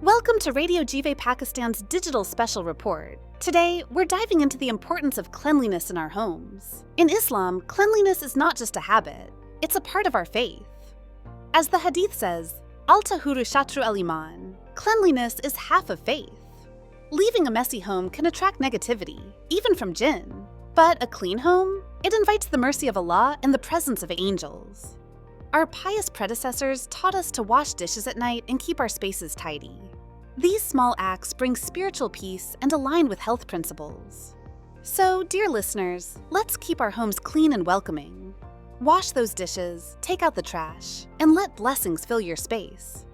Welcome to Radio Jive Pakistan's digital special report. Today, we're diving into the importance of cleanliness in our homes. In Islam, cleanliness is not just a habit, it's a part of our faith. As the hadith says, Al-tahuru shatru al-iman, cleanliness is half of faith. Leaving a messy home can attract negativity, even from jinn. But a clean home? It invites the mercy of Allah and the presence of angels. Our pious predecessors taught us to wash dishes at night and keep our spaces tidy. These small acts bring spiritual peace and align with health principles. So, dear listeners, let's keep our homes clean and welcoming. Wash those dishes, take out the trash, and let blessings fill your space.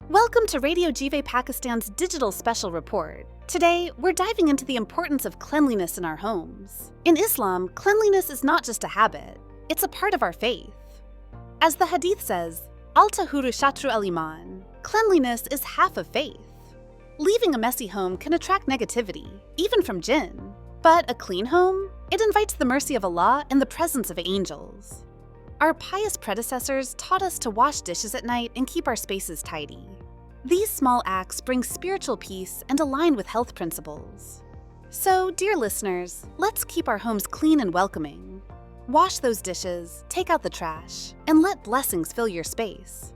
Welcome to Radio Jive Pakistan's digital special report. Today, we're diving into the importance of cleanliness in our homes. In Islam, cleanliness is not just a habit, it's a part of our faith. As the hadith says, Al-tahuru shatru al-iman, cleanliness is half of faith. Leaving a messy home can attract negativity, even from jinn. But a clean home? It invites the mercy of Allah and the presence of angels. Our pious predecessors taught us to wash dishes at night and keep our spaces tidy. These small acts bring spiritual peace and align with health principles. So, dear listeners, let's keep our homes clean and welcoming. Wash those dishes, take out the trash, and let blessings fill your space.